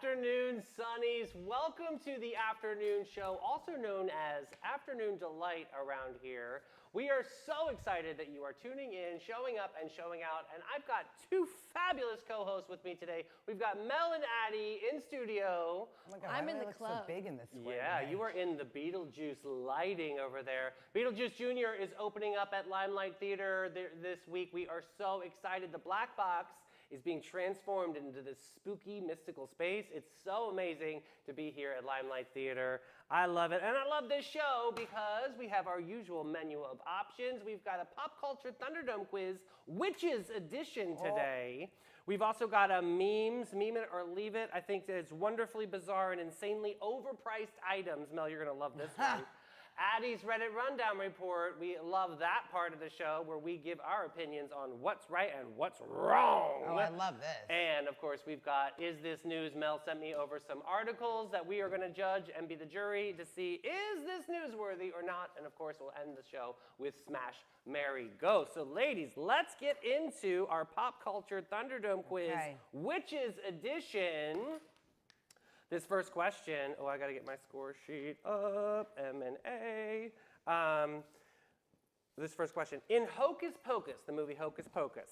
afternoon, Sunnies. Welcome to the afternoon show, also known as Afternoon Delight around here. We are so excited that you are tuning in, showing up, and showing out. And I've got two fabulous co-hosts with me today. We've got Mel and Addie in studio. Oh my God, I'm why in do I the look club. So big in this square Yeah, today? you are in the Beetlejuice lighting over there. Beetlejuice Jr. is opening up at Limelight Theater this week. We are so excited. The Black Box is being transformed into this spooky, mystical space. It's so amazing to be here at Limelight Theater. I love it. And I love this show because we have our usual menu of options. We've got a pop culture Thunderdome quiz, Witches edition today. We've also got a memes, meme it or leave it. I think that it's wonderfully bizarre and insanely overpriced items. Mel, you're gonna love this one. Addie's Reddit Rundown Report. We love that part of the show where we give our opinions on what's right and what's wrong. Oh, I love this. And of course, we've got Is This News? Mel sent me over some articles that we are going to judge and be the jury to see is this newsworthy or not. And of course, we'll end the show with Smash, Marry, Go. So ladies, let's get into our pop culture Thunderdome quiz, Okay. Witches edition. This first question, I gotta get my score sheet up, M and A. This first question, in Hocus Pocus, the movie Hocus Pocus,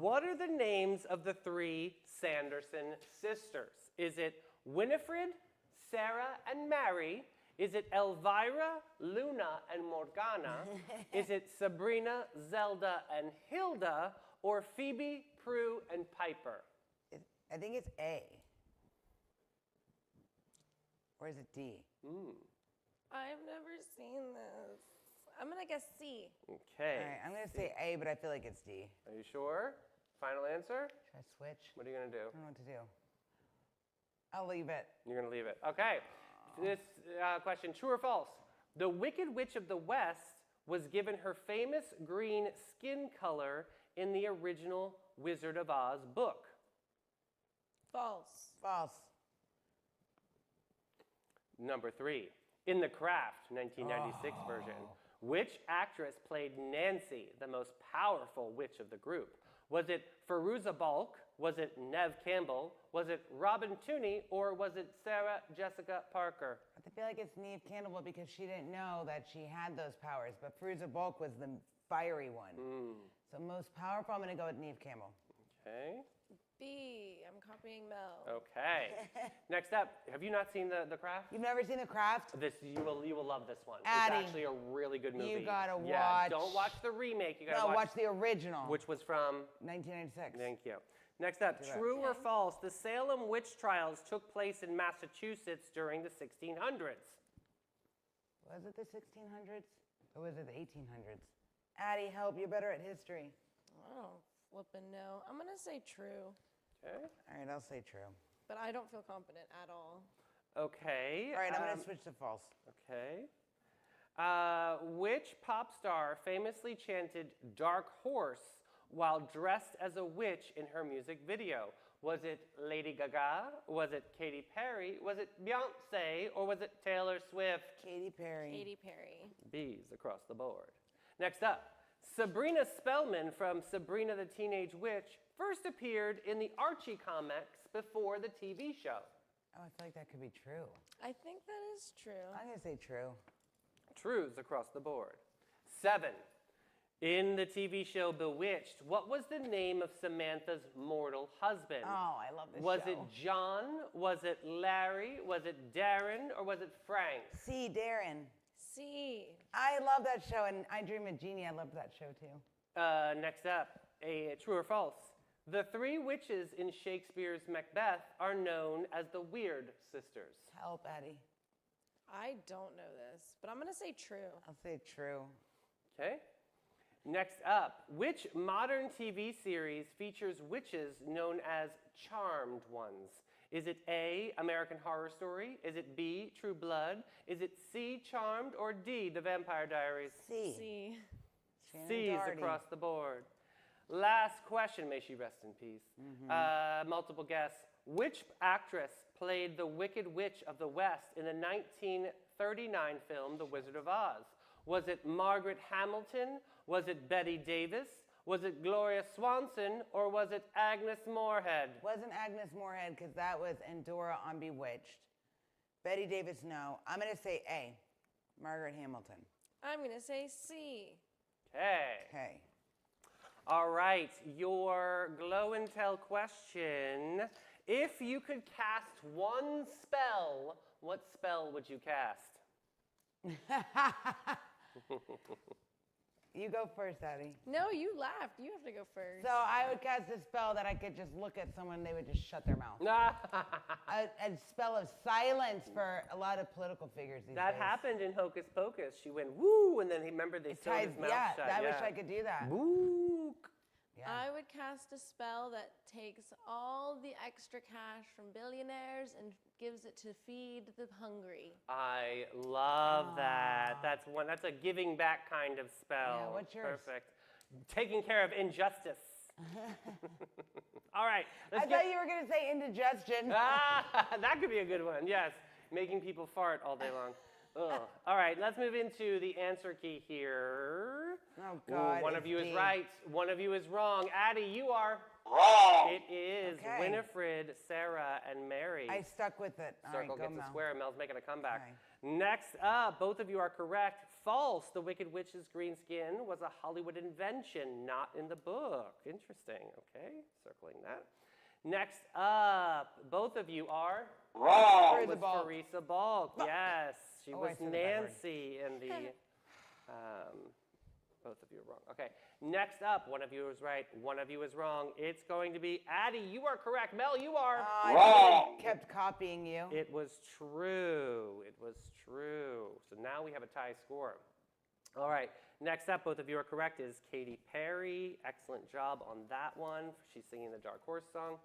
what are the names of the three Sanderson sisters? Is it Winifred, Sarah, and Mary? Is it Elvira, Luna, and Morgana? Is it Sabrina, Zelda, and Hilda? Or Phoebe, Prue, and Piper? I think it's A. Or is it D? I've never seen this. I'm gonna guess C. Okay. All right, I'm going to say A, but I feel like it's D. Are you sure? Final answer? Should I switch? What are you gonna do? I don't know what to do. I'll leave it. You're gonna leave it. Okay. This question, true or false? The Wicked Witch of the West was given her famous green skin color in the original Wizard of Oz book. False. False. Number 3, in The Craft, 1996 version, which actress played Nancy, the most powerful witch of the group? Was it Fairuza Balk? Was it Neve Campbell? Was it Robin Tooney? Or was it Sarah Jessica Parker? I feel like it's Neve Campbell because she didn't know that she had those powers, but Fairuza Balk was the fiery one. So most powerful, I'm going to go with Neve Campbell. Okay. B. I'm copying Mel. Okay. Next up, have you not seen The Craft? You've never seen The Craft? You will love this one. Addie, it's actually a really good movie. you gotta Yeah, watch- don't watch the remake. You gotta No, watch the original. which was from. 1996. Thank you. Next up, that. true or false? The Salem witch trials took place in Massachusetts during the 1600s. Was it the 1600s? Or was it the 1800s? Addie, help. You're better at history. I don't flippin' know. I'm gonna say true, Okay. All right, I'll say true. but I don't feel confident at all. Okay. All right, I'm going to switch to false. Okay. Which pop star famously chanted "Dark Horse" while dressed as a witch in her music video? Was it Lady Gaga? Was it Katy Perry? Was it Beyonce? Or was it Taylor Swift? Katy Perry. Katy Perry. B's across the board. Next up, Sabrina Spellman from Sabrina the Teenage Witch first appeared in the Archie comics before the TV show. Oh, I feel like that could be true. I think that is true. I'm going to say true. Truths across the board. 7. In the TV show Bewitched, what was the name of Samantha's mortal husband? Oh, I love this Was show. it John? Was it Larry? Was it Darren? Or was it Frank? C, Darren. C. I love that show, and I Dream of Jeannie. I love that show, too. Next up, a true or false? The three witches in Shakespeare's Macbeth are known as the Weird Sisters. Help, Addie. I don't know this, but I'm gonna say true. I'll say true. Okay. Next up, which modern TV series features witches known as charmed ones? Is it A, American Horror Story? Is it B, True Blood? Is it C, Charmed? Or D, The Vampire Diaries? C. C. Shannon C's Doherty. across the board. Last question, may she rest in peace. Multiple guess. Which actress played the Wicked Witch of the West in the 1939 film The Wizard of Oz? Was it Margaret Hamilton? Was it Betty Davis? Was it Gloria Swanson or was it Agnes Moorehead? Wasn't Agnes Moorehead, because that was Endora on Bewitched. Betty Davis, no. I'm going to say A, Margaret Hamilton. I'm going to say C. Okay. Okay. All right, your glow and tell question. If you could cast one spell, what spell would you cast? You go first, Addie. No, you laughed. You have to go first. So I would cast a spell that I could just look at someone, they would just shut their mouth. A spell of silence for a lot of political figures these That days. happened in Hocus Pocus. She went woo, and then remember they sewed his mouth Yeah, shut. I wish I could do that. Book. Yeah. I would cast a spell that takes all the extra cash from billionaires and gives it to feed the hungry. I love that. That's a giving back kind of spell. Yeah, what's yours? Perfect. Taking care of injustice. All right. I thought you were going to say indigestion. That could be a good one. Yes. Making people fart all day long. Ugh. All right, let's move into the answer key here. Oh, God. One of you is right. One of you is wrong. Addie, you are Wrong. It is Okay. Winifred, Sarah, and Mary. I stuck with it. All right, Circle go, gets a Mel. square. Mel's making a comeback. Okay. Next up, both of you are correct. False. The Wicked Witch's green skin was a Hollywood invention, not in the book. Interesting. Okay, circling that. Next up, both of you are Wrong. Teresa was Balk. Teresa Balk. Yes, she Oh, was I said it backward. Nancy in the. Both of you are wrong. Okay. Next up, one of you is right. One of you is wrong. It's going to be Addie. You are correct. Mel, you are. I Wrong. kept copying you. It was true. It was true. So now we have a tie score. All right. Next up, both of you are correct, is Katy Perry. Excellent job on that one. She's singing the Dark Horse song.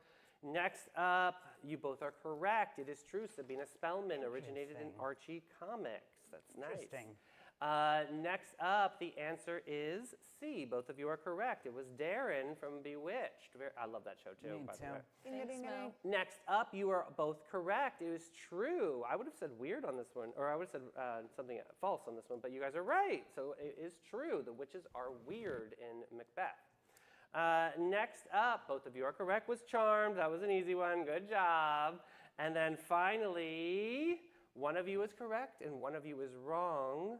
Next up, you both are correct. It is true. Sabina Spellman originated in Interesting. Archie Comics. That's nice. Interesting. Next up, the answer is C. Both of you are correct. It was Darren from Bewitched. I love that show too, Me by too. the way. Thanks, Mel. Next up, you are both correct. It was true. I would have said weird on this one, or I would have said something false on this one, but you guys are right. So it is true. The witches are weird in Macbeth. Next up, both of you are correct, was Charmed. That was an easy one. Good job. And then finally, one of you is correct and one of you is wrong.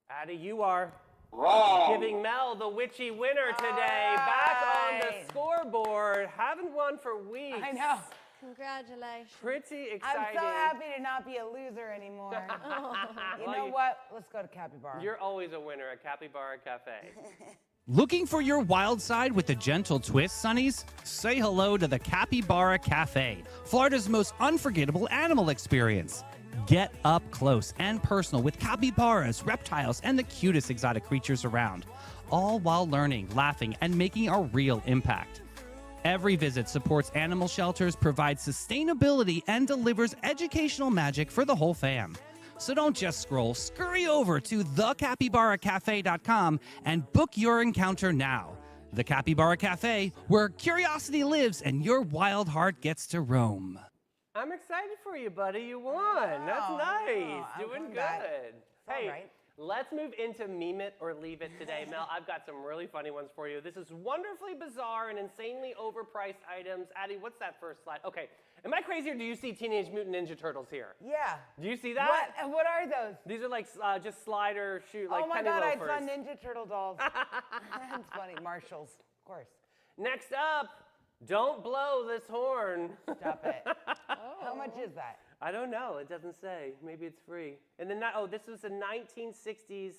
Addie, you are Wrong. giving Mel the witchy winner today. Back on the right. scoreboard. Haven't won for weeks. I know. Congratulations. Pretty I'm exciting. so happy to not be a loser anymore. You know what? Let's go to Capybara. You're always a winner at Capybara Cafe. Looking for your wild side with a gentle twist, Sonnies? Say hello to the Capybara Cafe, Florida's most unforgettable animal experience. Get up close and personal with capybaras, reptiles, and the cutest exotic creatures around, all while learning, laughing, and making a real impact. Every visit supports animal shelters, provides sustainability, and delivers educational magic for the whole fam. So don't just scroll, scurry over to thecapybaracafe.com and book your encounter now. The Capybara Cafe, where curiosity lives and your wild heart gets to roam. I'm excited for you, buddy. You won. That's I know. nice. I'm Doing coming good. back. all Hey, right. let's move into Meme It or Leave It today. Mel, I've got some really funny ones for you. This is wonderfully bizarre and insanely overpriced items. Addie, what's that first slide? Okay. Am I crazy or do you see Teenage Mutant Ninja Turtles here? Yeah. Do you see that? What are those? These are like just slider shoot, like oh my penny God, loafers. I saw Ninja Turtle dolls. That's funny. Marshalls, of course. Next up, don't blow this horn. Stop it. How much is that? I don't know. It doesn't say. Maybe it's free. And then, this was a 1960s.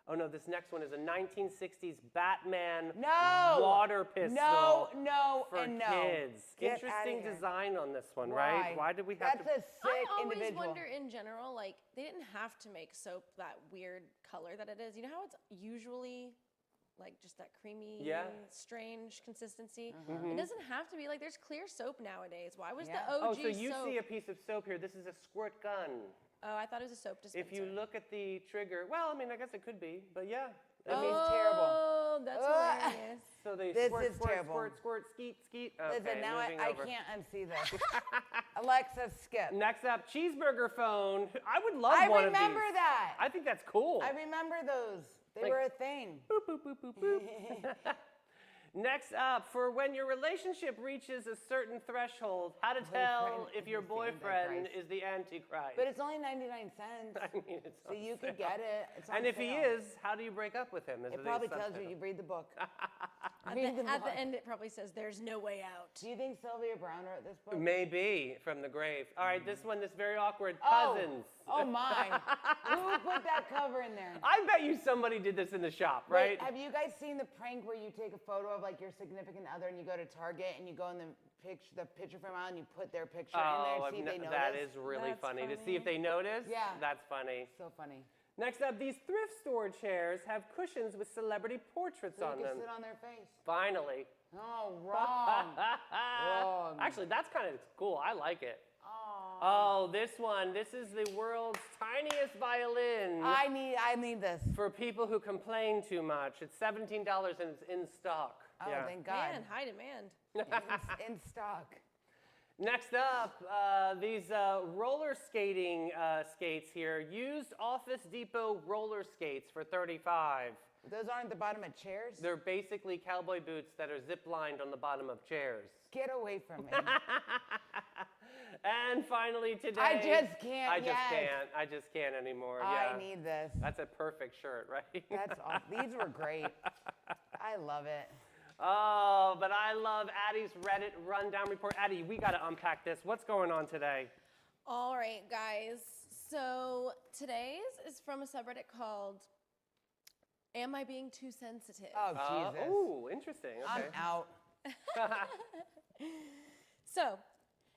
Oh no, this next one is a 1960s Batman No. water pistol. No, for and no. kids. Get Interesting outta here. design on this one, Why? right? Why did we have That's to? a sick I always individual. wonder in general, like, they didn't have to make soap that weird color that it is. You know how it's usually like just that creamy, Yeah. strange consistency? Mm-hmm. It doesn't have to be like, there's clear soap nowadays. Why was Yeah. the OG Oh, so you soap? see a piece of soap here. This is a squirt gun. Oh, I thought it was a soap dispenser. If you look at the trigger, well, I mean, I guess it could be, but yeah. That means oh, terrible. that's Ugh. hilarious. So they This squirt, is squirt, terrible. squirt, squirt, skeet, skeet. Okay, Listen, now moving I over. can't unsee this. Alexa, skip. Next up, cheeseburger phone. I would love I one of these. remember that. I think that's cool. I remember those. They were a thing. Next up, for when your relationship reaches a certain threshold, how to tell if your boyfriend is the Antichrist. But it's only 99 cents. I mean, it's So on you could sale. get it. It's on And if he sale. is, how do you break up with him? It probably tells you, you read the book. At Read the book. end, it probably says, "There's no way out." Do you think Sylvia Brown wrote this book? Maybe from the grave. All right, this one, this very awkward Oh. cousins. Oh my. Who put that cover in there? I bet you somebody did this in the shop, right? Wait, have you guys seen the prank where you take a photo of like your significant other and you go to Target and you go in the picture frame aisle and you put their picture in there, see if they notice? that is really That's funny. To see funny. if they notice. Yeah. That's funny. So funny. Next up, these thrift store chairs have cushions with celebrity portraits So on you them. can sit on their face. Finally. Oh, wrong. Wrong. Actually, that's kind of cool. I like it. Oh. Oh, this one. This is the world's tiniest violin I need this. for people who complain too much. It's $17 and it's in stock. Oh, Yeah. thank God. Man, high demand. In stock. Next up, these roller skating skates here. Used Office Depot roller skates for $35. Those aren't the bottom of chairs? They're basically cowboy boots that are zip-lined on the bottom of chairs. Get away from me. And finally today, I just can't, I just yes. can't. I just can't anymore. Yeah. I need this. That's a perfect shirt, right? That's awesome. These were great. I love it. Oh, but I love Addie's Reddit rundown report. Addie, we got to unpack this. What's going on today? All right, guys. So today's is from a subreddit called "Am I Being Too Sensitive?" Oh, Jesus. Oh, interesting. I'm Okay. out. So,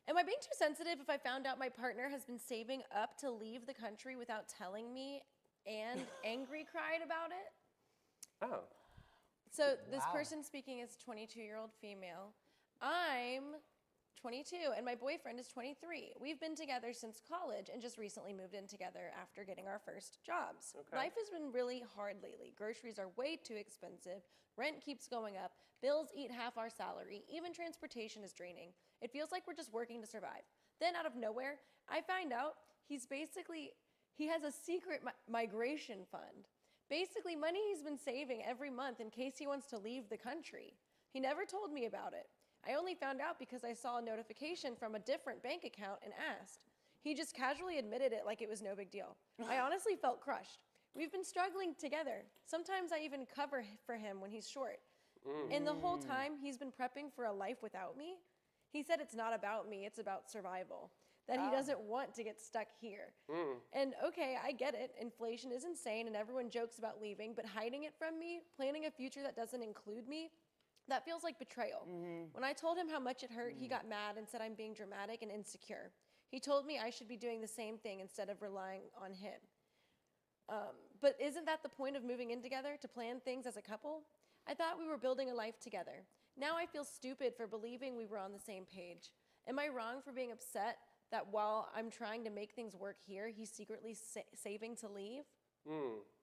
am I being too sensitive if I found out my partner has been saving up to leave the country without telling me and angry cried about it? Oh. So, this Wow. person speaking is 22-year-old female. I'm 22 and my boyfriend is 23. We've been together since college and just recently moved in together after getting our first jobs. Okay. Life has been really hard lately. Groceries are way too expensive. Rent keeps going up. Bills eat half our salary. Even transportation is draining. It feels like we're just working to survive. Then out of nowhere, I find out he has a secret migration fund. Basically, money he's been saving every month in case he wants to leave the country. He never told me about it. I only found out because I saw a notification from a different bank account and asked. He just casually admitted it like it was no big deal. I honestly felt crushed. We've been struggling together. Sometimes I even cover for him when he's short. And the whole time, he's been prepping for a life without me. He said it's not about me, it's about survival. That he doesn't want to get stuck here. And okay, I get it. Inflation is insane and everyone jokes about leaving, but hiding it from me, planning a future that doesn't include me, that feels like betrayal. When I told him how much it hurt, he got mad and said I'm being dramatic and insecure. He told me I should be doing the same thing instead of relying on him. But isn't that the point of moving in together, to plan things as a couple? I thought we were building a life together. Now I feel stupid for believing we were on the same page. Am I wrong for being upset that while I'm trying to make things work here, he's secretly saving to leave?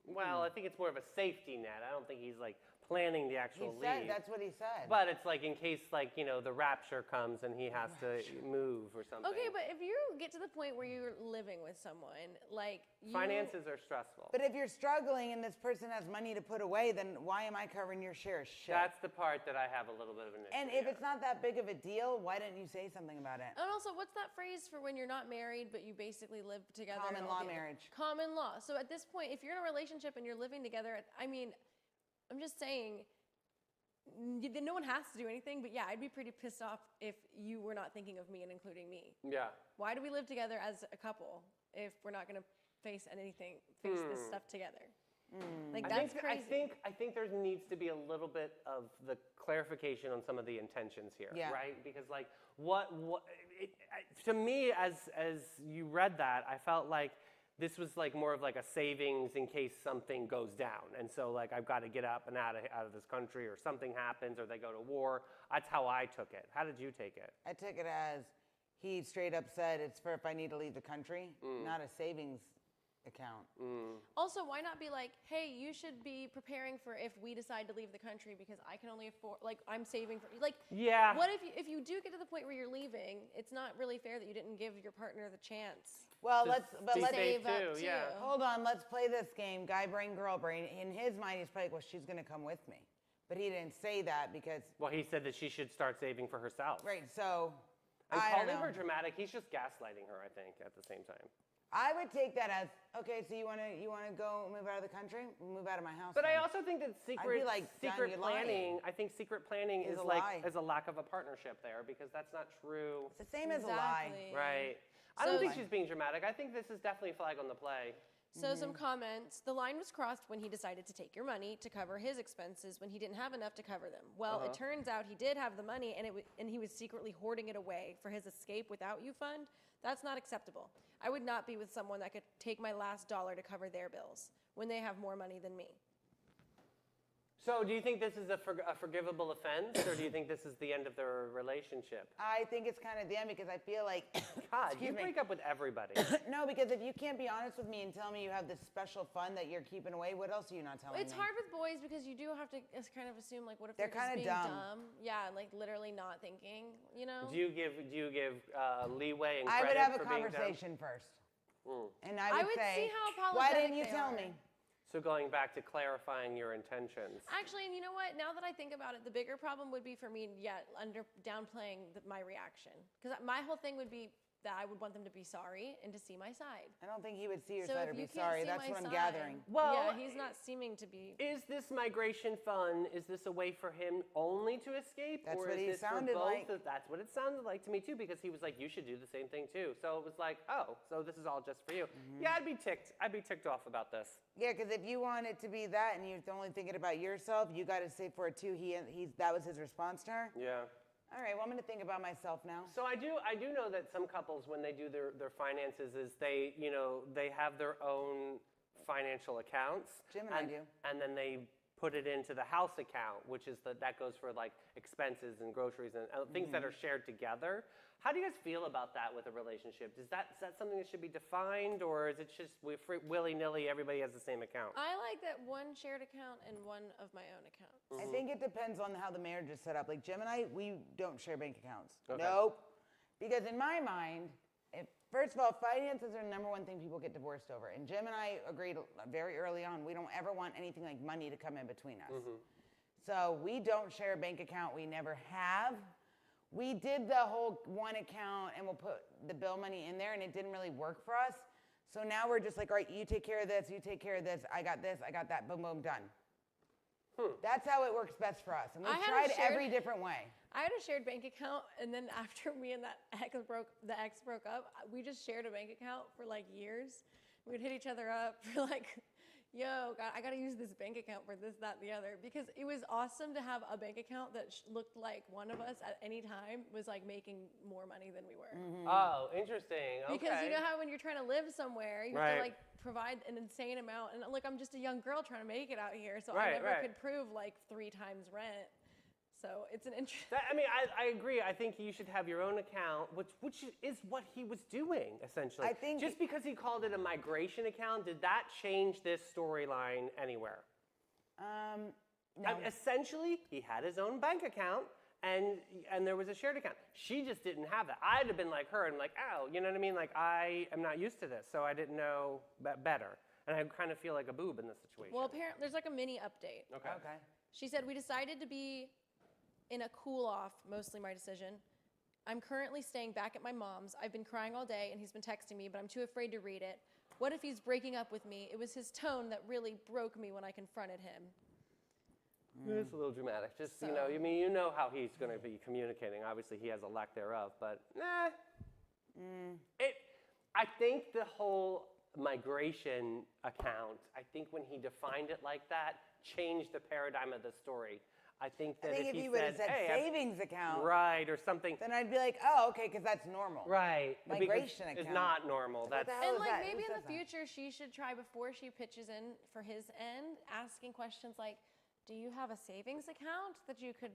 Well, I think it's more of a safety net. I don't think he's like planning the He actual said, leave. that's what he said. But it's like in case like, you know, the rapture comes and he has to move or something. Okay, but if you get to the point where you're living with someone, like you... Finances are stressful. But if you're struggling and this person has money to put away, then why am I covering your share of shit? That's the part that I have a little bit of an issue. And if yeah. it's not that big of a deal, why didn't you say something about it? And also, what's that phrase for when you're not married, but you basically live together? Common and all law the- marriage. Common law. So at this point, if you're in a relationship and you're living together, I mean, I'm just saying, no one has to do anything, but yeah, I'd be pretty pissed off if you were not thinking of me and including me. Yeah. Why do we live together as a couple if we're not going to face this stuff together? Like, that's crazy. I think there needs to be a little bit of the clarification on some of the intentions here, Yeah. right? Because like to me, as you read that, I felt like this was like more of like a savings in case something goes down, and so like I've got to get up and out of this country, or something happens, or they go to war. That's how I took it. How did you take it? I took it as he straight up said it's for if I need to leave the country, not a savings account. Also, why not be like, hey, you should be preparing for if we decide to leave the country because I can only afford, like, I'm saving for, like, Yeah. what if you do get to the point where you're leaving, it's not really fair that you didn't give your partner the chance. Well, To let's be safe save up too, too. yeah. hold on. Let's play this game. Guy brain, girl brain. In his mind, he's probably like, well, she's gonna come with me, but he didn't say that because Well, he said that she should start saving for herself. right. So And I don't calling know. her dramatic, he's just gaslighting her, I think, at the same time. I would take that as okay. So you wanna go move out of the country? Move out of my house. But I then. also think that secret like, John, secret you're planning. lying. I think secret planning Is is a like lie. is a lack of a partnership there because that's not true. It's the same as a lie. Exactly. Right. I don't So- think she's being dramatic. I think this is definitely a flag on the play. So some comments. The line was crossed when he decided to take your money to cover his expenses when he didn't have enough to cover them. Well, it turns out he did have the money and he was secretly hoarding it away for his escape without you fund. That's not acceptable. I would not be with someone that could take my last dollar to cover their bills when they have more money than me. So, do you think this is a forgivable offense, or do you think this is the end of their relationship? I think it's kind of the end because I feel like God, you Excuse me. break up with everybody. no, because if you can't be honest with me and tell me you have this special fund that you're keeping away, what else are you not telling It's me? hard with boys because you do have to kind of assume like, what if They're they're, just kinda being dumb. Yeah, like literally not thinking. You know. Do you give leeway and I credit would have a for being dumb? conversation first, and I I would would say, see how why apologetic didn't you they tell are. me? So going back to clarifying your intentions. Actually, and you know what? Now that I think about it, the bigger problem would be for me, downplaying my reaction. Because my whole thing would be that I would want them to be sorry and to see my side. I don't think he would see your So side if or you be can't sorry. see That's my what I'm side- gathering. Well, yeah, he's not seeming to be. Is this migration fun? Is this a way for him only to escape, That's or what is he this sounded for both? like. That's what it sounded like to me too, because he was like, "You should do the same thing too." So it was like, "Oh, so this is all just for you." Mm-hmm. Yeah, I'd be ticked. I'd be ticked off about this. Yeah, because if you want it to be that and you're only thinking about yourself, you got to save for it too. That was his response to her. Yeah. All right, well, I'm going to think about myself now. So I do know that some couples, when they do their finances, is they have their own financial accounts. Jim and I do. And then they put it into the house account, which is that goes for like expenses and groceries and things that are shared together. How do you guys feel about that with a relationship? Is that something that should be defined, or is it just willy-nilly, everybody has the same account? I like that one shared account and one of my own account. I think it depends on how the marriage is set up. Like Jim and I, we don't share bank accounts. Okay. Nope. Because in my mind, first of all, finances are the number one thing people get divorced over. And Jim and I agreed very early on, we don't ever want anything like money to come in between us. So we don't share a bank account. We never have. We did the whole one account and we'll put the bill money in there and it didn't really work for us. So now we're just like, all right, you take care of this, you take care of this, I got this, I got that, boom, boom, done. That's how it works best for us. And we've I had a tried shared- every different way. I had a shared bank account, and then after me and the ex broke up, we just shared a bank account for like years. We would hit each other up for like, yo, God, I gotta use this bank account for this, that, and the other. Because it was awesome to have a bank account that looked like one of us at any time was like making more money than we were. Oh, interesting. Okay. Because you know how when you're trying to live somewhere, you have Right. to like provide an insane amount. And look, I'm just a young girl trying to make it out here, so Right, I never right. could prove like 3 times rent. So it's an interesting. I agree. I think you should have your own account, which is what he was doing essentially. I think- just because he called it a migration account, did that change this storyline anywhere? No. Essentially, he had his own bank account, and there was a shared account. She just didn't have that. I'd have been like her and like, oh, you know what I mean? Like I am not used to this, so I didn't know better, and I kind of feel like a boob in this situation. Well, apparently there's like a mini update. okay. Okay. She said, we decided to be in a cool off, mostly my decision. I'm currently staying back at my mom's. I've been crying all day and he's been texting me, but I'm too afraid to read it. What if he's breaking up with me? It was his tone that really broke me when I confronted him. It's a little dramatic. Just So- I mean, you know how he's going to be communicating. Obviously, he has a lack thereof, but nah. I think the whole migration account. I think when he defined it like that, changed the paradigm of the story. I think I that think if he you would have said "Hey, I've-" savings account, right, or something. then I'd be like, oh, okay, because that's normal. Right. because Migration It's account. not normal. What That's the hell And is like that? maybe Who in the says that? future she should try before she pitches in for his end, asking questions like, do you have a savings account that you could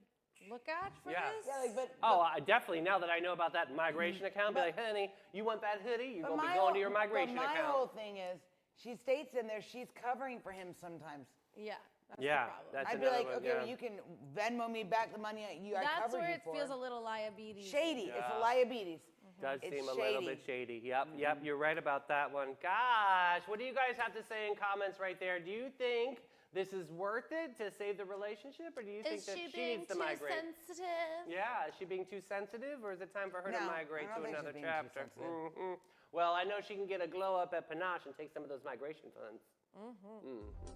look at for Yeah. this? Yeah, like, but Oh, I definitely. Now that I know about that migration account, be like, honey, you want that hoodie? You're But gonna be my going whole- to your migration but my account. whole thing is, She states in there she's covering for him sometimes. Yeah. That's Yeah, the problem. that's I'd be another like, one, okay, yeah. well, you can Venmo me back the money I That's covered where you it for. feels a little liability. Shady. It's Yeah. a liabilities. Does It's seem a little shady. bit shady. Yep, you're right about that one. Gosh, what do you guys have to say in comments right there? Do you think this is worth it to save the relationship, or do you think Is that she she being needs to too migrate? sensitive? Yeah, is she being too sensitive, or is it time for her to No, migrate I don't to think she's another being too chapter? sensitive. Well, I know she can get a glow up at Panache and take some of those migration funds.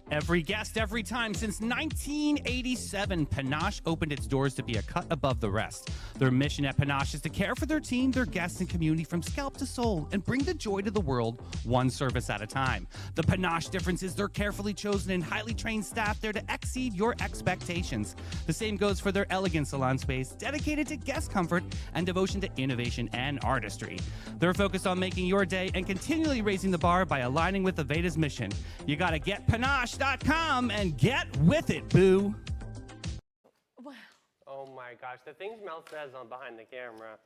Every guest, every time. Since 1987, Panache opened its doors to be a cut above the rest. Their mission at Panache is to care for their team, their guests, and community from scalp to soul and bring the joy to the world one service at a time. The Panache difference is their carefully chosen and highly trained staff there to exceed your expectations. The same goes for their elegant salon space, dedicated to guest comfort and devotion to innovation and artistry. They're focused on making your day and continually raising the bar by aligning with Aveda's mission. You gotta get Panache.com and get with it, boo. Wow. Oh my gosh, the things Mel says on behind the camera.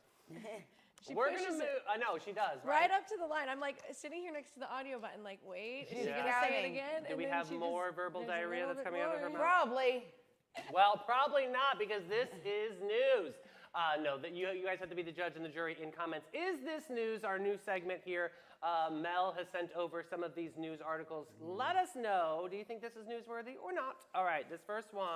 She We're gonna pushes move. it I know she does, right? right up to the line. I'm like sitting here next to the audio button, like, wait, is she Yeah. gonna say it Counting. again? Do And we then have she more just- verbal there's a diarrhea little that's bit coming out of her more. mouth? Probably. Well, probably not, because this is news. No, that you guys have to be the judge and the jury in comments. Is this news? Our new segment here. Mel has sent over some of these news articles. Let us know. Do you think this is newsworthy or not? All right, this first one.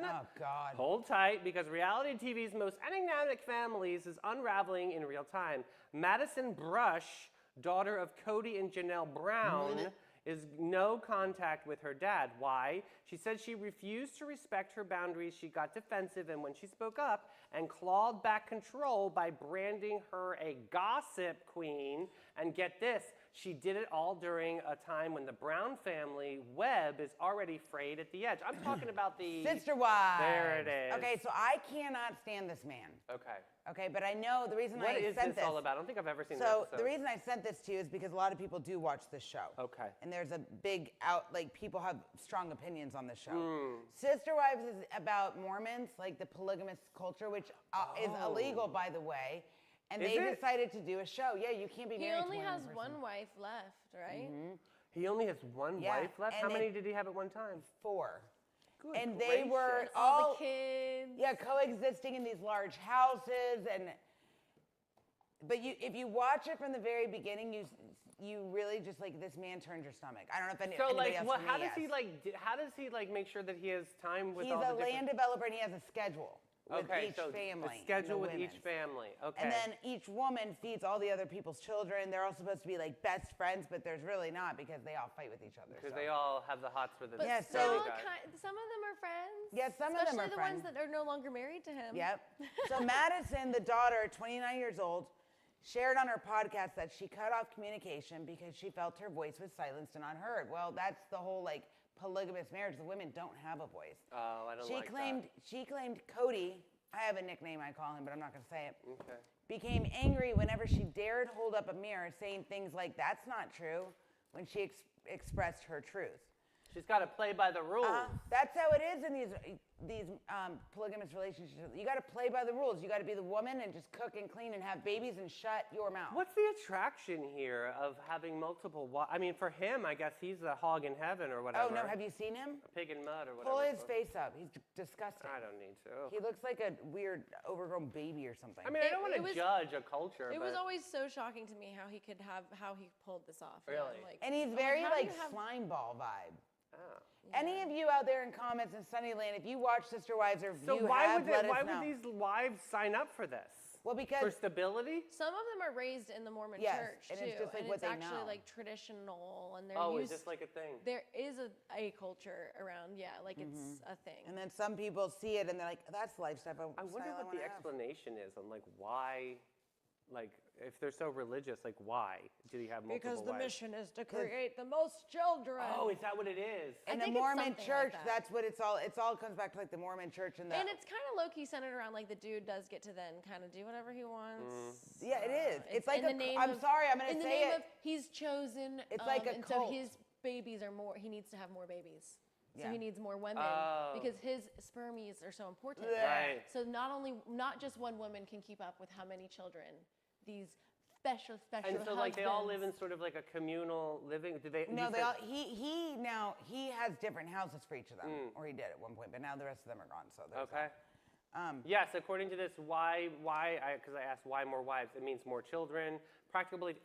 Oh, God. Hold tight, because reality TV's most enigmatic families is unraveling in real time. Madison Brush, daughter of Cody and Janelle Brown, is no contact with her dad. Why? She said she refused to respect her boundaries. She got defensive, and when she spoke up and clawed back control by branding her a gossip queen. And get this, she did it all during a time when the Brown family web is already frayed at the edge. I'm talking about the Sister Wives. There it is. Okay, so I cannot stand this man. Okay. Okay, but I know the reason What I is sent this all about? I don't think I've ever seen So this. the reason I sent this to you is because a lot of people do watch this show. Okay. And there's a big people have strong opinions on this show. Hmm. Sister Wives is about Mormons, like the polygamous culture, which is illegal, by the way. And Is they it? decided to do a show. Yeah, you can't be He married only to has person. one wife left, right? He only has one Yeah, wife left? and How they- many did he have at one time? 4. Good And they were gracious. All all the kids. yeah, coexisting in these large houses, but if you watch it from the very beginning, you really just like this man turns your stomach. I don't know if So anybody like, else what? for How me does he has. like make sure that he has time with He's all a the different? land developer and he has a schedule with Okay, each so family. a and schedule the with each women's. family. Okay. And then each woman feeds all the other people's children. They're all supposed to be like best friends, but there's really not because they all fight with each other. because so. they all have the hots for the. But Yeah, still, so- some of them are friends. Yeah, some of them Especially are the friends. ones that are no longer married to him. Yep. So Madison, the daughter, 29 years old, shared on her podcast that she cut off communication because she felt her voice was silenced and unheard. Well, that's the whole like polygamous marriage. The women don't have a voice. Oh, I don't like She claimed Cody, I have a nickname I call him, but I'm not going to say it, that. Okay. became angry whenever she dared hold up a mirror saying things like, that's not true, when she expressed her truth. She's got to play by the rules. That's how it is in these polygamous relationships. You got to play by the rules. You got to be the woman and just cook and clean and have babies and shut your mouth. What's the attraction here of having multiple? I mean, for him, I guess he's the hog in heaven or whatever. Oh no, have you seen him? A pig in mud or whatever. Pull it's his called. face up. He's disgusting. I don't need to. He looks like a weird overgrown baby or something. I mean, I don't want It to was- judge a culture. It was but always so shocking to me how he pulled this off. Yeah, Really? I'm like, and he's I'm very how do like you have- slime ball vibe. Oh. Any of you out there in comments in Sunnyland, if you watch Sister Wives or So you why have, would let us why know. would these wives sign up for this? Well, For because stability? Some of them are raised in the Mormon Yes, church and too, it's just like and what it's they actually know. like traditional, and they're Oh, used. is this like a thing? There is a culture around, yeah, like it's a thing. and then some people see it and they're like, that's lifestyle. I wonder what the explanation is on like why, like if they're so religious, like why do you have multiple Because the wives? mission is to create the most children. Oh, is that what it is? I In the think it's Mormon something like church, that. that's what it's all comes back to like the Mormon church and the And it's kind of low key centered around like the dude does get to then kind of do whatever he wants. yeah, it is. It's like in the name I'm of- sorry, I'm gonna in the say name it. of he's chosen. It's like a and cult. so his babies are more. He needs to have more babies. So Yeah. he needs more women Oh. because his spermies are so important. Blech. Right. So not just one woman can keep up with how many children these special And so, like, they all live in husbands. sort of like a communal living. Do they? No, you they said- all, he has different houses for each of them, or he did at one point, but now the rest of them are gone. So there's Okay. that. Yes, according to this, because I asked why more wives, it means more children. Practical belief.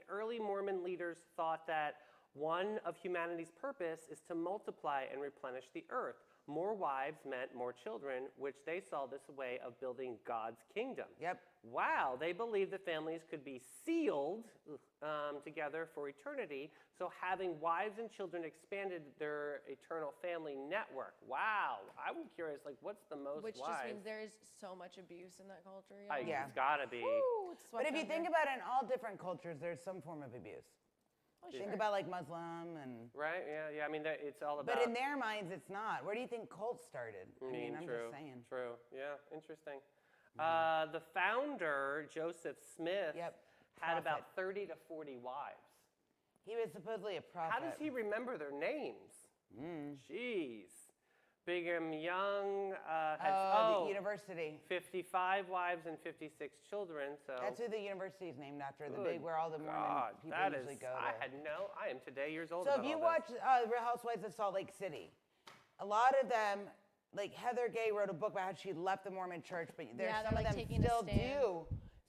Early Mormon leaders thought that one of humanity's purpose is to multiply and replenish the earth. More wives meant more children, which they saw this way of building God's kingdom. Yep. Wow, they believed that families could be sealed together for eternity, so having wives and children expanded their eternal family network. Wow, I'm curious, like, what's the most Which wives? just means there is so much abuse in that culture. Yeah. It's gotta be. Woo, it's But if you swept think under. about it, in all different cultures, there's some form of abuse. Oh, Think sure. about like Muslim and. Right? Yeah. I mean, it's all about. But in their minds, it's not. Where do you think cults started? I mean, I'm true. just saying. True. Yeah. Interesting. The founder, Joseph Smith, Yep, had prophet. about 30 to 40 wives. He was supposedly a prophet. How does he remember their names? Mm. Jeez. Brigham Young The university. 55 wives and 56 children. So That's who the university is named after. The Good big where all the Mormon God, people that usually is. go. I am today years old. So about if you all watch this. Real Housewives of Salt Lake City, a lot of them, like Heather Gay wrote a book about how she left the Mormon church, but there's Yeah, some they're, of like, them taking a still stand. do.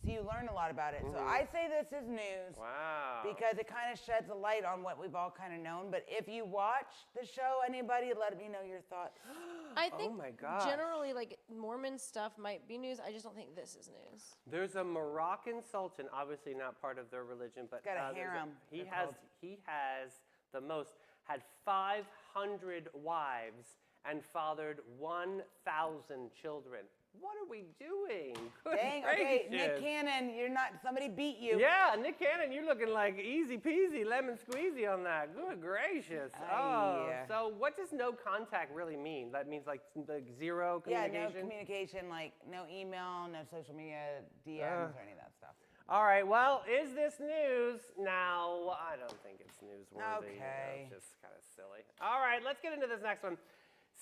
So you learn a lot about it. So I say this is news. Wow. Because it kind of sheds a light on what we've all kind of known. But if you watch the show, anybody, let me know your thoughts. I think my gosh. generally, like, Mormon stuff might be news. I just don't think this is news. There's a Moroccan sultan, obviously not part of their religion, but Got a there's harem, he they're has called. he has the most, had 500 wives and fathered 1,000 children. What are we doing? Good Dang, okay, Nick gracious. Cannon, you're not, somebody beat you. Yeah, Nick Cannon, you're looking like easy peasy, lemon squeezy on that. Good gracious. Oh, yeah. so what does no contact really mean? That means like zero Yeah, communication? no communication, like no email, no social media, DMs, or any of that stuff. All right, well, is this news? Now, I don't think it's newsworthy. Okay. It's just kind of silly. All right, let's get into this next one.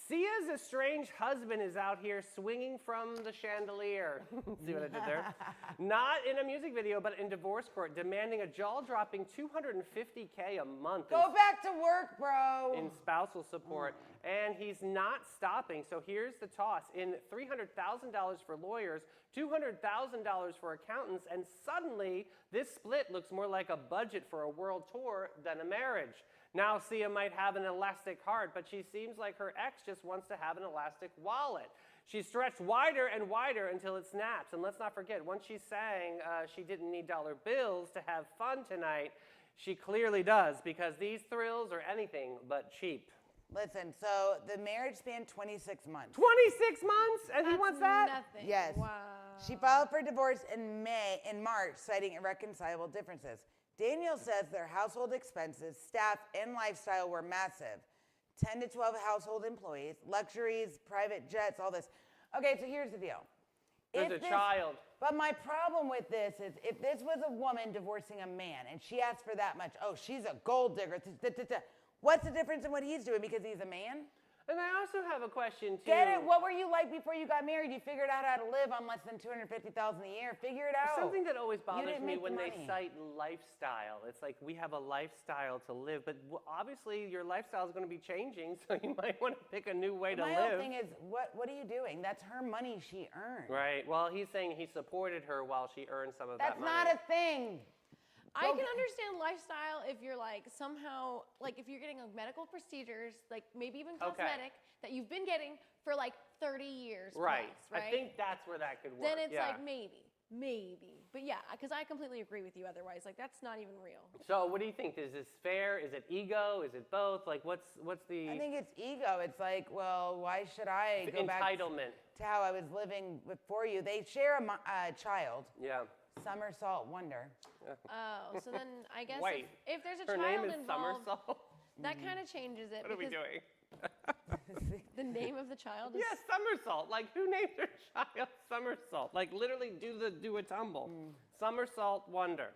Sia's estranged husband is out here swinging from the chandelier. See what I did there? Not in a music video, but in divorce court, demanding a jaw-dropping $250K a month Go back to work, bro. in spousal support, and he's not stopping. So here's the toss: in $300,000 for lawyers, $200,000 for accountants, and suddenly this split looks more like a budget for a world tour than a marriage. Now Sia might have an elastic heart, but she seems like her ex just wants to have an elastic wallet. She stretched wider and wider until it snaps. And let's not forget, once she sang she didn't need dollar bills to have fun tonight, she clearly does, because these thrills are anything but cheap. Listen, so the marriage spanned 26 months. 26 months, and he That's wants that? Nothing. Yes. Wow. She filed for divorce in March, citing irreconcilable differences. Daniel says their household expenses, staff, and lifestyle were massive. 10 to 12 household employees, luxuries, private jets, all this. Okay, so here's the deal. There's If a child. But my problem with this is if this was a woman divorcing a man and she asked for that much, oh, she's a gold digger. What's the difference in what he's doing because he's a man? And I also have a question, too. Get it? What were you like before you got married? You figured out how to live on less than $250,000 a year. Figure it out. Something that always bothers didn't me make the when they money. cite lifestyle. It's like we have a lifestyle to live, but obviously your lifestyle is going to be changing, so you might want to pick a new way to My live. whole thing is, what are you doing? That's her money she earned. Right. Well, he's saying he supported her while she earned some of That's that money. not a thing. I Go can get- understand lifestyle if you're like somehow, like if you're getting like medical procedures, like maybe even Okay. cosmetic that you've been getting for like 30 years. Right. Plus, right? I think that's where that could work. then it's yeah. like maybe. But yeah, because I completely agree with you otherwise. Like that's not even real. So, what do you think? Is this fair? Is it ego? Is it both? Like, what's the I think it's ego. It's like, well, why should I go back entitlement? to how I was living before you? They share a child, Yeah. Somersault Wonder. Oh, so then I guess Wait. if there's a Her child name is involved, Somersault. that kind of changes it. What are we because doing? The name of the child is Yes, somersault. Like, who named their child somersault? Like, literally do a tumble. Somersault Wonder.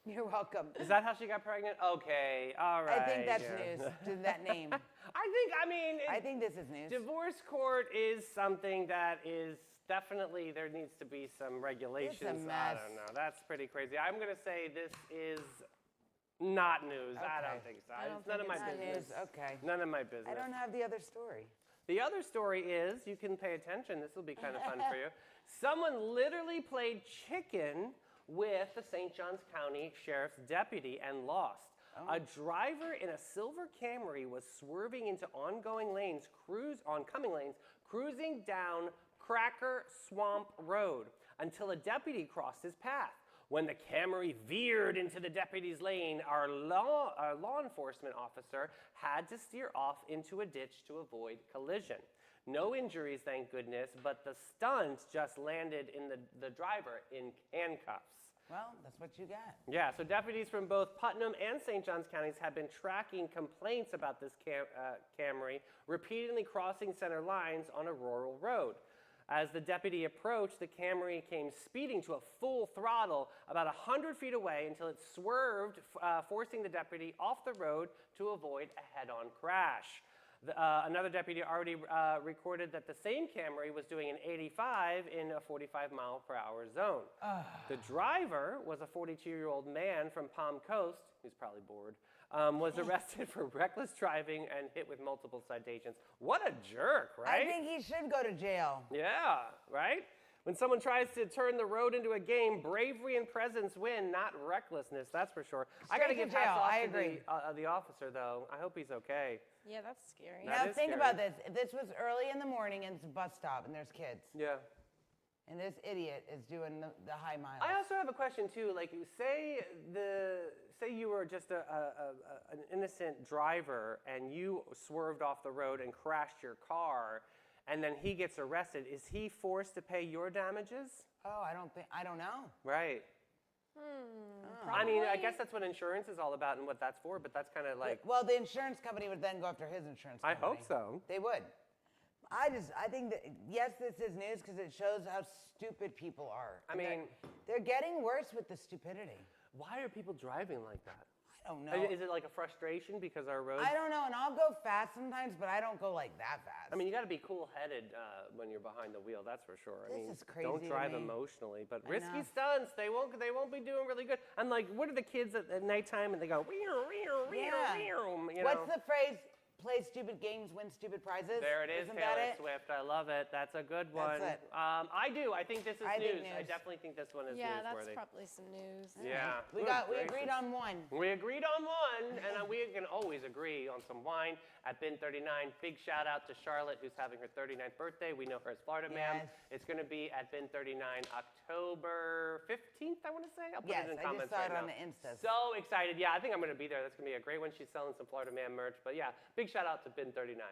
You're welcome. Is that how she got pregnant? Okay, all right. I think that's yeah. news, to that name. I mean, I think this is news. divorce court is something that is definitely, there needs to be some regulations. I mess. don't know. That's pretty crazy. I'm going to say this is not news. I Okay. don't think so. I don't It's none think of my it's Not business. news, okay. None of my business. I don't have the other story. The other story is, you can pay attention, this will be kind of fun for you. Someone literally played chicken with the St. Johns County Sheriff's deputy and lost. A driver in a silver Camry was swerving into oncoming lanes, cruising down Cracker Swamp Road until a deputy crossed his path. When the Camry veered into the deputy's lane, our law enforcement officer had to steer off into a ditch to avoid collision. No injuries, thank goodness, but the stunt just landed in the driver in handcuffs. Well, that's what you got. Yeah, so deputies from both Putnam and St. Johns counties have been tracking complaints about this Camry repeatedly crossing center lines on a rural road. As the deputy approached, the Camry came speeding to a full throttle about 100 feet away until it swerved, forcing the deputy off the road to avoid a head-on crash. Another deputy already recorded that the same Camry was doing an 85 in a 45-mile-per-hour zone. The driver was a 42-year-old man from Palm Coast, who's probably bored, was arrested for reckless driving and hit with multiple citations. What a jerk, right? I think he should go to jail. Yeah, right? When someone tries to turn the road into a game, bravery and presence win, not recklessness, that's for sure. I got to Straight to give hats jail, off I to agree. the officer, though. I hope he's okay. Yeah, that's scary. That Now is think scary. about this. If this was early in the morning and it's a bus stop and there's kids, Yeah. and this idiot is doing the high miles. I also have a question too. Like, say you were just an innocent driver and you swerved off the road and crashed your car, and then he gets arrested. Is he forced to pay your damages? Oh, I don't know. Right. I mean, I guess that's what insurance is all about and what that's for. But that's kind of like. Well, the insurance company would then go after his insurance I company. hope so. They would. I think that, yes, this is news because it shows how stupid people are. I mean, They're getting worse with the stupidity. why are people driving like that? I don't know. Is it like a frustration because our roads? I don't know, and I'll go fast sometimes, but I don't go like that fast. I mean, you got to be cool-headed when you're behind the wheel. That's for sure. I This mean, is crazy don't to drive me. emotionally, but I risky know. stunts. They won't be doing really good. And like, what are the kids at nighttime and they go, Yeah. you What's know? the phrase? Play stupid games, win stupid prizes. There it is, Isn't that Taylor it? Swift. I love it. That's a good one. That's it. I do. I think this is I think news. I news. definitely think this one is Yeah, that's newsworthy. probably some news. Yeah. We Good agreed gracious. on one. We agreed on one, and we can always agree on some wine at Bin 39. Big shout out to Charlotte, who's having her 39th birthday. We know her as Florida Ma'am. Yes. It's going to be at Bin 39 October 15th, I want to say. I'll put Yes, it in I just comments saw right it on now. the Instas. So excited. Yeah, I think I'm going to be there. That's going to be a great one. She's selling some Florida Man merch. But yeah, big shout out to Bin 39.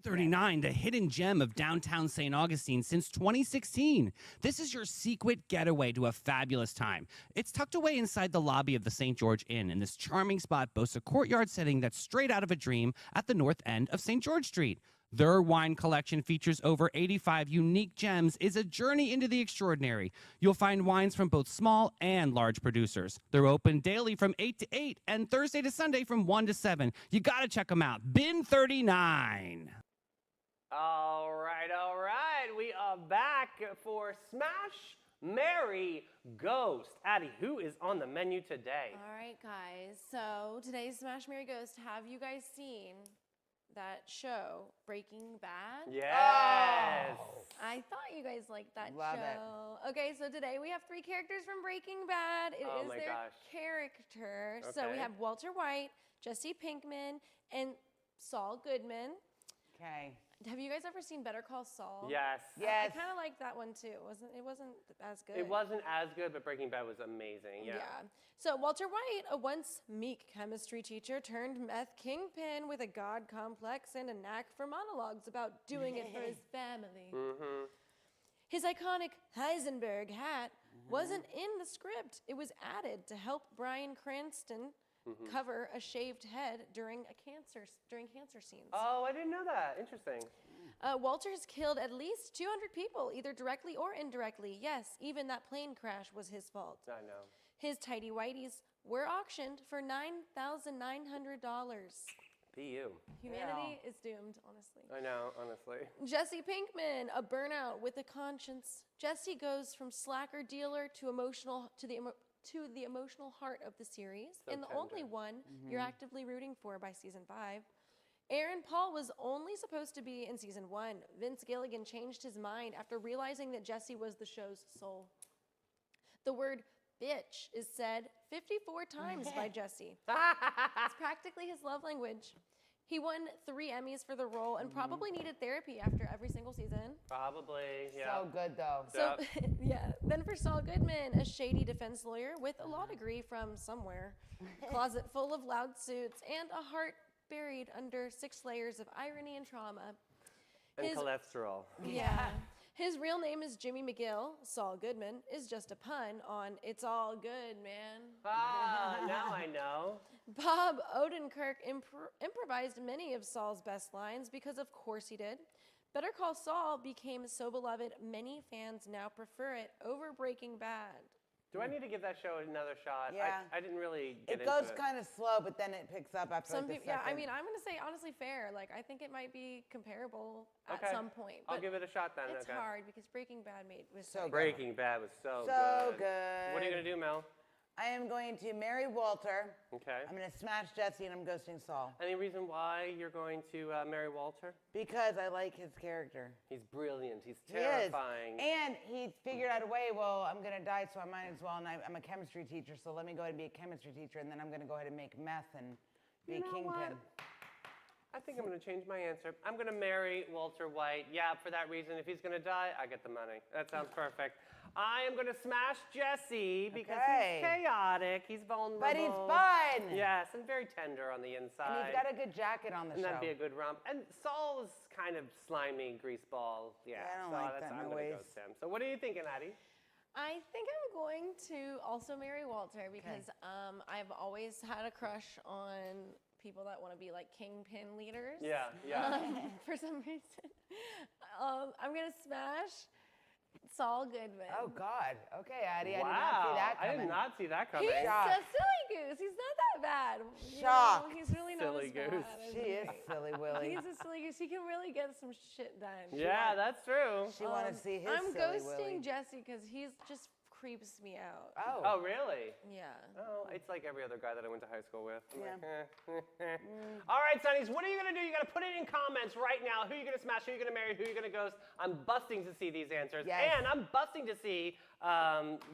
39, the hidden gem of downtown St. Augustine since 2016. This is your secret getaway to a fabulous time. It's tucked away inside the lobby of the St. George Inn, and this charming spot boasts a courtyard setting that's straight out of a dream at the north end of St. George Street. Their wine collection features over 85 unique gems, is a journey into the extraordinary. You'll find wines from both small and large producers. They're open daily from 8 to 8 and Thursday to Sunday from 1 to 7. You got to check them out. Bin 39. All right. We are back for Smash, Marry, Ghost. Addie, who is on the menu today? All right, guys. So today's Smash Mary Ghost. Have you guys seen that show, Breaking Bad? Yes. I thought you guys liked that Love it. show. Okay, so today we have 3 characters from Breaking Bad. It Oh is my their gosh. character. So we Okay. have Walter White, Jesse Pinkman, and Saul Goodman. Okay. Have you guys ever seen Better Call Saul? Yes. Yes. I kind of liked that one too. It wasn't as good. It wasn't as good, but Breaking Bad was amazing. Yeah. So Walter White, a once meek chemistry teacher turned meth kingpin with a god complex and a knack for monologues about doing it for his family. Mm-hmm. His iconic Heisenberg hat wasn't in the script. It was added to help Bryan Cranston cover a shaved head during cancer scenes. Oh, I didn't know that. Interesting. Walter has killed at least 200 people, either directly or indirectly. Yes, even that plane crash was his fault. I know. His tidy whities were auctioned for $9,900. Be you. Humanity is doomed, honestly. I know, honestly. Jesse Pinkman, a burnout with a conscience. Jesse goes from slacker dealer to the emotional heart of the series, So and the only tender. one you're actively rooting for by season 5. Aaron Paul was only supposed to be in season 1. Vince Gilligan changed his mind after realizing that Jesse was the show's soul. The word bitch is said 54 times by Jesse. It's practically his love language. He won 3 Emmys for the role and probably needed therapy after every single season. Probably, yeah. So good though. So, yeah. Then for Saul Goodman, a shady defense lawyer with a law degree from somewhere, closet full of loud suits, and a heart buried under 6 layers of irony and trauma. And His- cholesterol. Yeah. His real name is Jimmy McGill. Saul Goodman is just a pun on "It's all good, man." Ah, now I know. Bob Odenkirk improvised many of Saul's best lines because, of course, he did. Better Call Saul became so beloved, many fans now prefer it over Breaking Bad. Do I need to give that show another shot? Yeah. I didn't really get It into goes it. kind of slow, but then it picks up after Some like the people, yeah, I second. mean, I'm gonna say honestly fair. Like, I think it might be comparable at Okay. some point. I'll but give it a shot then. It's okay. hard because Breaking Bad was So good. Breaking Bad was so So good. What are you good. gonna do, Mel? I am going to marry Walter. Okay. I'm going to smash Jesse, and I'm ghosting Saul Any reason why you're going to marry Walter? because I like his character. He's brilliant. He's He is. terrifying. And he figured out a way, well, I'm going to die, so I might as well. And I'm a chemistry teacher, so let me go ahead and be a chemistry teacher, and then I'm going to go ahead and make meth and be You a know kingpin. what? I think I'm going to change my answer. I'm going to marry Walter White. Yeah, for that reason. If he's going to die, I get the money. That sounds perfect. I am going to smash Jesse because Okay. he's chaotic. He's vulnerable. But he's fun. Yes, and very tender on the inside. And he's got a good jacket on the And show. that'd be a good romp. And Saul is kind of slimy, greaseball. Yeah, I don't so like that's, that in I'm my going to ways. ghost him. So what are you thinking, Addie? I think I'm going to also marry Walter because I've always had a crush on people that want to be like kingpin leaders. Yeah, yeah. For some reason. I'm going to smash Saul Goodman. Oh, God. Okay, Addie, Wow. I did not see that I coming. did not see that coming. He's Shocked. a silly goose. He's not that bad. You Shocked. know, he's really not Silly as bad goose. as She is silly Willy. He's a silly goose. He can really get some shit done. Yeah, that's true. She want to see his I'm silly ghosting Willy. Jesse because he's just creeps me out. Oh. Oh, really? Yeah. Oh, it's like every other guy that I went to high school with. I'm Yeah. like, All right, Sonnies, what are you going to do? You got to put it in comments right now. Who are you going to smash? Who are you going to marry? Who are you going to ghost? I'm busting to see these answers. Yes. And I'm busting to see,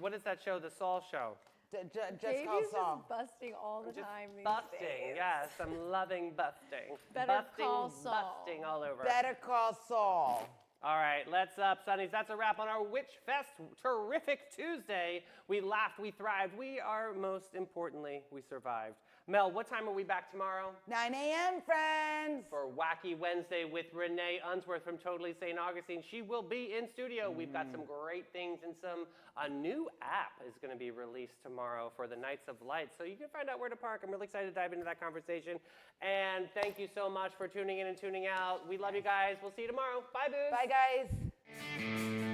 what is that show? The Saul Show. Just Davey's call just Saul. busting all the Just time. these busting. days. Yes, I'm loving busting. Better busting, call Saul. busting all over. Better call Saul. All right, let's up, Sonnies. That's a wrap on our Witch Fest terrific Tuesday. We laughed, we thrived. We are, most importantly, we survived. Mel, what time are we back tomorrow? 9 a.m., friends. For Wacky Wednesday with Renee Unsworth from Totally St. Augustine. She will be in studio. We've got some great things and a new app is going to be released tomorrow for the Nights of Light. So you can find out where to park. I'm really excited to dive into that conversation. And thank you so much for tuning in and tuning out. We love you guys. We'll see you tomorrow. Bye, Boos. Bye, guys.